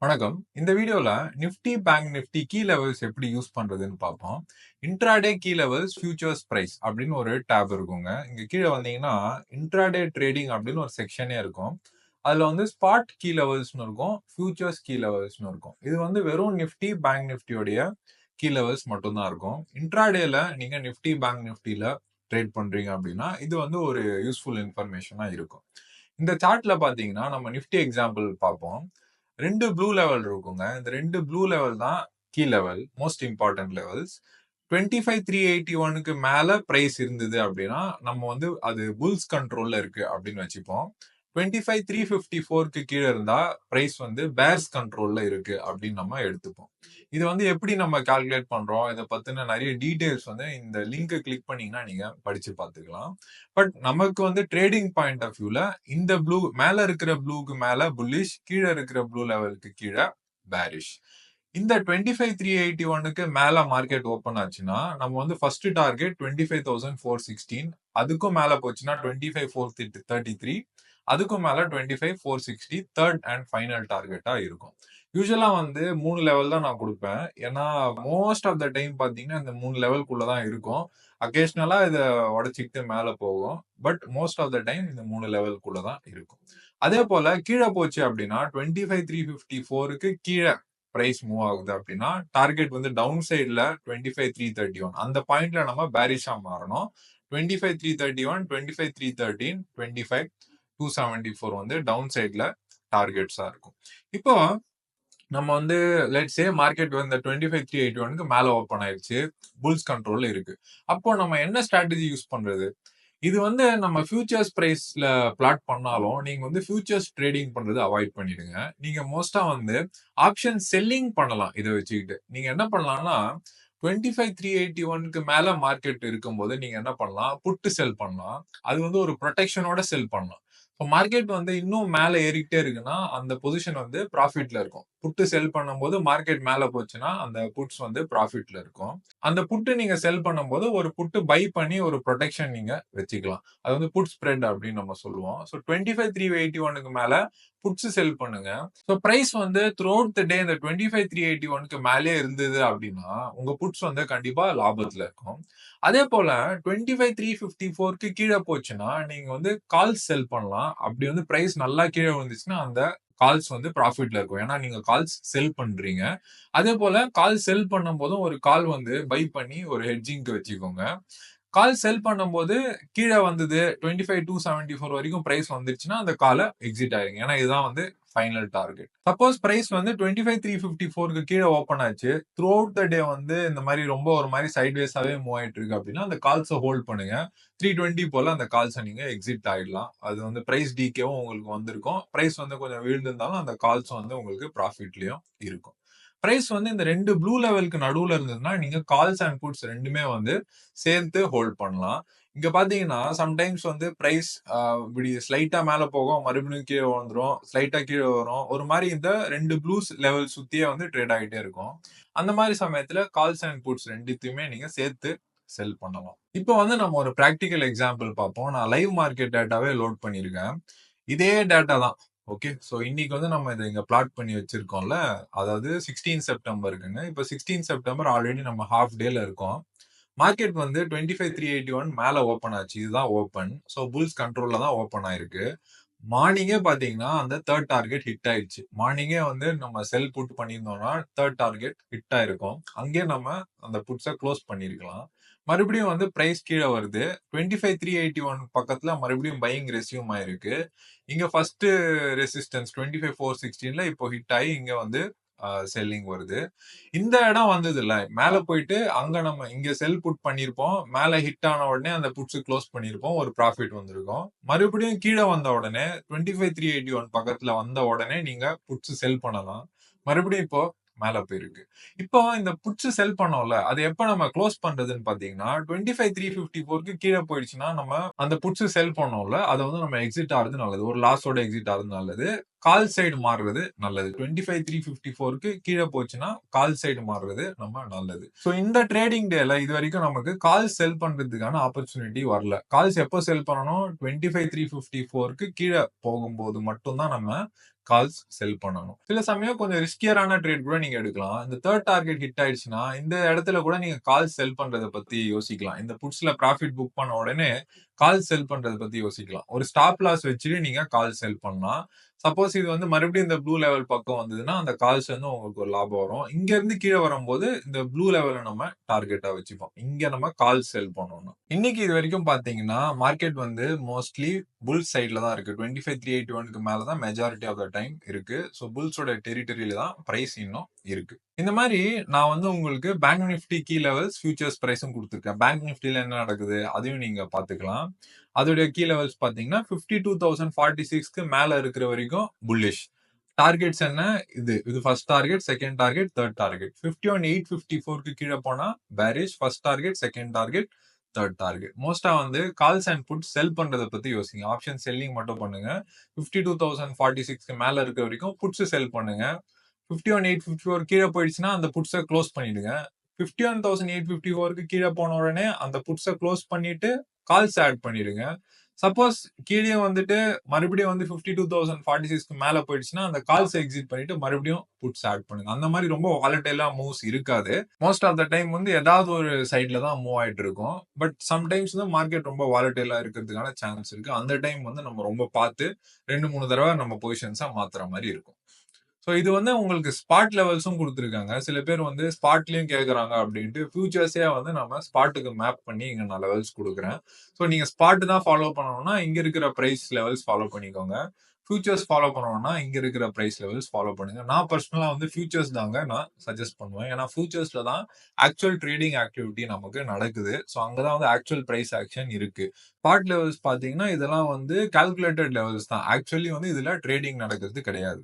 வணக்கம். இந்த வீடியோல Nifty Bank Nifty key levels எப்படி யூஸ் பண்றதுன்னு பார்ப்போம். Intraday key levels futures price அப்படின்னு ஒரு டேப் இருக்குங்க. இங்க கீழே வந்தீங்கன்னா இன்ட்ராடே ட்ரேடிங் அப்படின்னு ஒரு செக்ஷனே இருக்கும். அதுல வந்து ஸ்பாட் கீ லெவல்ஸ்னு இருக்கும், ஃபியூச்சர்ஸ் கீ லெவல்ஸ்னு இருக்கும். இது வந்து வெறும் நிஃப்டி பேங்க் நிஃப்டியோடைய கீ லெவல்ஸ் மட்டும் தான் இருக்கும். இன்ட்ராடேல நீங்க நிஃப்டி பேங்க் நிஃப்டில ட்ரேட் பண்றீங்க அப்படின்னா இது வந்து ஒரு யூஸ்ஃபுல் இன்ஃபர்மேஷனா இருக்கும். இந்த சார்ட்ல பாத்தீங்கன்னா நம்ம நிஃப்டி எக்ஸாம்பிள் பார்ப்போம். 2 ப்ளூ லெவல் இருக்குங்க. இந்த 2 ப்ளூ லெவல் தான் key level, most important levels. 25,381க்கு மேல பிரைஸ் இருந்தது அப்படின்னா நம்ம வந்து அது புல்ஸ் கண்ட்ரோல்ல இருக்கு அப்படின்னு வச்சுப்போம். 25,354க்கு கீழே இருந்தா பிரைஸ் வந்து பேர்ஸ் கண்ட்ரோல்ல இருக்கு அப்படின்னு நம்ம எடுத்துப்போம். இது வந்து எப்படி நம்ம கால்குலேட் பண்றோம், இதை பத்தின நிறைய டீடைல்ஸ் வந்து இந்த லிங்கை கிளிக் பண்ணீங்கன்னா நீங்க படிச்சு பார்த்துக்கலாம். பட் நமக்கு வந்து ட்ரேடிங் பாயிண்ட் ஆஃப் வியூல இந்த ப்ளூ மேல இருக்கிற ப்ளூக்கு மேல புல்லிஷ், கீழே இருக்கிற ப்ளூ லெவலுக்கு கீழே பேரிஷ். இந்த 25,381க்கு மேல மார்க்கெட் ஓபன் ஆச்சுன்னா நம்ம வந்து ஃபர்ஸ்ட் டார்கெட் 25,416, அதுக்கும் மேல போச்சுன்னா 25,433, அதுக்கும் மேல 25,460 தேர்ட் அண்ட் ஃபைனல் டார்கெட்டா இருக்கும். யூஸ்வலா வந்து 3 லெவல் தான் நான் கொடுப்பேன். ஏன்னா மோஸ்ட் ஆஃப் த டைம் பாத்தீங்கன்னா இந்த 3 லெவல்குள்ள தான் இருக்கும். அக்கேஷனலா இதை உடைச்சிக்கிட்டு மேல போகும். But most of the time இந்த 3 லெவல்குள்ள தான் இருக்கும். அதே போல கீழே போச்சு அப்படின்னா 25,354க்கு கீழே பிரைஸ் மூவ் ஆகுது அப்படின்னா டார்கெட் வந்து டவுன் சைட்ல 25,331 அந்த பாயிண்ட்ல நம்ம பேரிஷா மாறணும். 25,331, 25,313, 25,274 வந்து டவுன் சைட்ல டார்கெட்ஸா இருக்கும். இப்போ நம்ம வந்து லெட்ஸ் சே மார்க்கெட் வந்து 25,381க்கு மேல ஓபன் ஆயிடுச்சு, புல்ஸ் கண்ட்ரோல்ல இருக்கு. அப்போ நம்ம என்ன ஸ்ட்ராட்டஜி யூஸ் பண்றது? இது வந்து நம்ம ஃபியூச்சர்ஸ் பிரைஸ்ல பிளாட் பண்ணாலும் நீங்க வந்து ஃபியூச்சர்ஸ் ட்ரேடிங் பண்றது அவாய்ட் பண்ணிடுங்க. நீங்க மோஸ்டா வந்து ஆப்ஷன் செல்லிங் பண்ணலாம். இதை வச்சுக்கிட்டு நீங்க என்ன பண்ணலாம்னா 25,381க்கு மேல மார்க்கெட் இருக்கும்போது நீங்க என்ன பண்ணலாம், புட்டு செல் பண்ணலாம். அது வந்து ஒரு ப்ரொடெக்ஷனோட செல் பண்ணலாம். இப்போ மார்க்கெட் வந்து இன்னும் மேல ஏறிக்கிட்டே இருக்குன்னா அந்த பொசிஷன் வந்து ப்ராஃபிட்ல இருக்கும். புட்டு செல் பண்ணும்போது மார்க்கெட் மேல போச்சுன்னா அந்த புட்ஸ் வந்து ப்ராஃபிட்ல இருக்கும். அந்த புட்டு நீங்க செல் பண்ணும்போது ஒரு புட்டு பை பண்ணி ஒரு ப்ரொடெக்ஷன் நீங்க வச்சுக்கலாம். அது வந்து புட் ஸ்ப்ரெட் அப்படின்னு நம்ம சொல்லுவோம். ஸோ 25,381க்கு மேல புட்ஸ் செல் பண்ணுங்க. ஸோ பிரைஸ் வந்து த்ரூ அவுட் த டே இந்த 25,381க்கு மேலே இருந்தது அப்படின்னா உங்க புட்ஸ் வந்து கண்டிப்பா லாபத்துல இருக்கும். அதே போல 25,354க்கு கீழே போச்சுன்னா நீங்க வந்து கால்ஸ் செல் பண்ணலாம். அப்படி வந்து பிரைஸ் நல்லா கீழே வந்துச்சுன்னா அந்த கால்ஸ் வந்து ப்ராஃபிட்ல இருக்கும். ஏன்னா நீங்க கால்ஸ் செல் பண்றீங்க. அதே போல கால் செல் பண்ணும் போதும் ஒரு கால் வந்து பை பண்ணி ஒரு ஹெட்ஜிங்க்கு வச்சுக்கோங்க. கால் செல் பண்ணும்போது கீழே வந்தது 25,274 வரைக்கும் பிரைஸ் வந்துருச்சுன்னா அந்த காலை எக்ஸிட் ஆயிருங்க. ஏன்னா இதுதான் வந்து ஃபைனல் டார்கெட். சப்போஸ் பிரைஸ் வந்து 25,354க்கு கீழே ஓபன் ஆச்சு, த்ரூ அவுட் த டே வந்து இந்த மாதிரி ரொம்ப ஒரு மாதிரி சைட்வேஸாவே மூவ் ஆயிட்டு இருக்கு அப்படின்னா அந்த கால்ஸை ஹோல்ட் பண்ணுங்க. 320 போல அந்த கால்ஸை நீங்க எக்ஸிட் ஆயிடலாம். அது வந்து பிரைஸ் டிகேவும் உங்களுக்கு வந்திருக்கும். பிரைஸ் வந்து கொஞ்சம் வீழ்ந்திருந்தாலும் அந்த கால்ஸ் வந்து உங்களுக்கு ப்ராஃபிட்லயும் இருக்கும். பிரைஸ் வந்து இந்த 2 ப்ளூ லெவலுக்கு நடுவுல இருந்ததுன்னா நீங்க கால்ஸ் அண்ட் புட்ஸ் ரெண்டுமே வந்து சேர்த்து ஹோல்ட் பண்ணலாம். இங்க பாத்தீங்கன்னா சம்டைம்ஸ் வந்து பிரைஸ் இப்படி ஸ்லைட்டா மேல போகும், மறுபடியும் கீழே வந்துரும், ஸ்லைட்டா கீழே வரும். ஒரு மாதிரி இந்த 2 ப்ளூஸ் லெவல் சுத்தியே வந்து ட்ரேட் ஆகிட்டே இருக்கும். அந்த மாதிரி சமயத்துல கால்ஸ் அண்ட் புட்ஸ் ரெண்டுத்தையுமே நீங்க சேர்த்து செல் பண்ணலாம். இப்போ வந்து நம்ம ஒரு பிராக்டிக்கல் எக்ஸாம்பிள் பார்ப்போம். நான் லைவ் மார்க்கெட் டேட்டாவே லோட் பண்ணியிருக்கேன். இதே டேட்டா தான். ஓகே. ஸோ இன்னைக்கு வந்து நம்ம இதை இங்க பிளாட் பண்ணி வச்சிருக்கோம்ல, அதாவது 16 செப்டம்பருக்குங்க. இப்போ 16 செப்டம்பர் ஆல்ரெடி நம்ம ஹாஃப் டேல இருக்கோம். மார்க்கெட் வந்து 25,381 மேல ஓபன் ஆச்சு. இதுதான் ஓபன். ஸோ புல்ஸ் கண்ட்ரோல்ல தான் ஓபன் ஆயிருக்கு. மார்னிங்கே பாத்தீங்கன்னா அந்த தேர்ட் டார்கெட் ஹிட் ஆயிடுச்சு. மார்னிங்கே வந்து நம்ம செல் புட் பண்ணியிருந்தோம்னா தேர்ட் டார்கெட் ஹிட் ஆயிருக்கும். அங்கேயே நம்ம அந்த புட்ஸை க்ளோஸ் பண்ணிருக்கலாம். மறுபடியும் வந்து பிரைஸ் கீழே வருது. 25,381 பக்கத்துல மறுபடியும் பையிங் ரெஸ்யூம் ஆயிருக்கு. இங்க ஃபர்ஸ்ட் ரெசிஸ்டன்ஸ் 25,416ல இப்போ ஹிட் ஆகி இங்க வந்து செல்லிங் வருது. இந்த இடம் வந்தது இல்ல, மேல போயிட்டு அங்க நம்ம இங்க செல் புட் பண்ணிருப்போம். மேல ஹிட் ஆன உடனே அந்த புட்ஸ் க்ளோஸ் பண்ணிருப்போம். ஒரு ப்ராஃபிட் வந்திருக்கும். மறுபடியும் கீழே வந்த உடனே 25,381 பக்கத்துல வந்த உடனே நீங்க புட்ஸ் செல் பண்ணலாம். மறுபடியும் இப்போ மேல போயிருக்கு. இப்போ இந்த புட்ஸ் செல் பண்ணோம்ல, அது எப்ப நம்ம க்ளோஸ் பண்றதுன்னு பாத்தீங்கன்னா 25,354க்கு கீழே போயிடுச்சுன்னா நம்ம அந்த புட்ஸ் செல் பண்ணோம்ல, அதை வந்து நம்ம எக்ஸிட் ஆகுறது நல்லது. ஒரு லாஸோட எக்ஸிட் ஆகுறது நல்லது. கால் சைடு மாறுறது நல்லது. 25,354க்கு கீழே போச்சுன்னா கால் சைடு மாறுறது நம்ம நல்லது. ஸோ இந்த ட்ரேடிங் டேல இது வரைக்கும் நமக்கு கால் செல் பண்றதுக்கான ஆப்பர்ச்சுனிட்டி வரல. கால்ஸ் எப்போ செல் பண்ணணும், 25,354க்கு கீழே போகும்போது மட்டும்தான் நம்ம கால்ஸ் செல் பண்ணணும். சில சமயம் கொஞ்சம் ரிஸ்கியரான ட்ரேட் கூட நீங்க எடுக்கலாம். இந்த 3 டார்கெட் ஹிட் ஆயிடுச்சுன்னா, இந்த இடத்துல கூட நீங்க கால்ஸ் செல் பண்றத பத்தி யோசிக்கலாம். இந்த புட்ஸ்ல ப்ராஃபிட் புக் பண்ண உடனே கால் செல் பண்றத பத்தி யோசிக்கலாம். ஒரு ஸ்டாப் லாஸ் வச்சுட்டு நீங்க கால் செல் பண்ணலாம். சப்போஸ் இது வந்து மறுபடியும் இந்த ப்ளூ லெவல் பக்கம் வந்ததுன்னா, அந்த கால்ஸ் வந்து உங்களுக்கு ஒரு லாபம் வரும். இங்க இருந்து கீழ வரும்போது இந்த ப்ளூ லெவல நம்ம டார்கெட்டா வச்சுப்போம். இங்க நம்ம கால் செல் பண்ணணும். இன்னைக்கு இது வரைக்கும் பார்த்தீங்கன்னா, மார்க்கெட் வந்து மோஸ்ட்லி புல் சைட்ல தான் இருக்கு. 25,381க்கு மேல தான் மெஜாரிட்டி ஆஃப் த டைம் இருக்கு. ஸோ புல்ஸோட டெரிட்டரியில தான் பிரைஸ் இன்னும் இருக்கு. இந்த மாரி நான் வந்து உங்களுக்கு bank Nifty key levels, futures பிரைஸும் குடுத்துருக்கேன். பேங்க் நிஃப்டில என்ன நடக்குது? அதையும் நீங்க பார்த்துக்கலாம். அதோடைய கீ லெவல்ஸ் பார்த்தீங்கன்னா, 52,046க்கு மேல இருக்கிற வரைக்கும் புல்லிஷ். டார்கெட்ஸ் என்ன? இது first target, second target, third target. 51,854க்கு கீழ போனா bearish. First target, second target, third target. மோஸ்ட்டா வந்து கால்ஸ் அண்ட் புட்ஸ் செல் பண்றத பத்தி யோசிங்க. ஆப்ஷன் செல்லிங் மட்டும் பண்ணுங்க. 52,046க்கு மேல இருக்க வரைக்கும் புட்ஸ் செல் பண்ணுங்க. 51,854 கீழ போயிடுச்சுன்னா அந்த புட்ஸ க்ளோஸ் பண்ணிடுங்க. 51,854க்கு கீழ போன உடனே அந்த புட்ஸ க்ளோஸ் பண்ணிட்டு கால்ஸ் ஆட் பண்ணிடுங்க. சப்போஸ் கீழயே வந்துட்டு மறுபடியும் வந்து 52,046க்கு மேல போயிடுச்சுன்னா அந்த கால்ஸ் எக்ஸிட் பண்ணிட்டு மறுபடியும் புட்ஸ் ஆட் பண்ணுங்க. அந்த மாதிரி ரொம்ப வாலடைலா மூவ்ஸ் இருக்காது. மோஸ்ட் ஆஃப் த டைம் வந்து ஏதாவது ஒரு சைட்ல தான் மூவ் ஆயிட்டு இருக்கும். பட் சம்டைம்ஸ் வந்து மார்க்கெட் ரொம்ப வாலடைலா இருக்கிறதுக்கான சான்ஸ் இருக்கு. அந்த டைம் வந்து நம்ம ரொம்ப பார்த்து 2, 3 தடவை நம்ம பொசிஷன்ஸா மாத்துற மாதிரி இருக்கும். ஸோ இது வந்து உங்களுக்கு ஸ்பாட் லெவல்ஸும் குடுத்துருக்காங்க. சில பேர் வந்து ஸ்பாட்லயும் கேட்கறாங்க அப்படின்ட்டு ஃபியூச்சர்ஸே வந்து நம்ம ஸ்பாட்டுக்கு மேப் பண்ணி இங்க நான் லெவல்ஸ் குடுக்குறேன். ஸோ நீங்க ஸ்பாட் தான் ஃபாலோ பண்ணணும்னா இங்க இருக்கிற பிரைஸ் லெவல்ஸ் ஃபாலோ பண்ணிக்கோங்க. ஃபியூச்சர்ஸ் ஃபாலோ பண்ணணும்னா இங்க இருக்கிற பிரைஸ் லெவல்ஸ் ஃபாலோ பண்ணுங்க. நான் பர்சனலா வந்து ஃபியூச்சர்ஸ் தாங்க நான் சஜெஸ்ட் பண்ணுவேன். ஏன்னா ஃபியூச்சர்ஸ்ல தான் ஆக்சுவல் ட்ரேடிங் ஆக்டிவிட்டி நமக்கு நடக்குது. ஸோ அங்க தான் வந்து ஆக்சுவல் பிரைஸ் ஆக்ஷன் இருக்கு. ஸ்பாட் லெவல்ஸ் பார்த்தீங்கன்னா, இதெல்லாம் வந்து கால்குலேட்டட் லெவல்ஸ் தான். ஆக்சுவலி வந்து இதுல ட்ரேடிங் நடக்கிறது கிடையாது.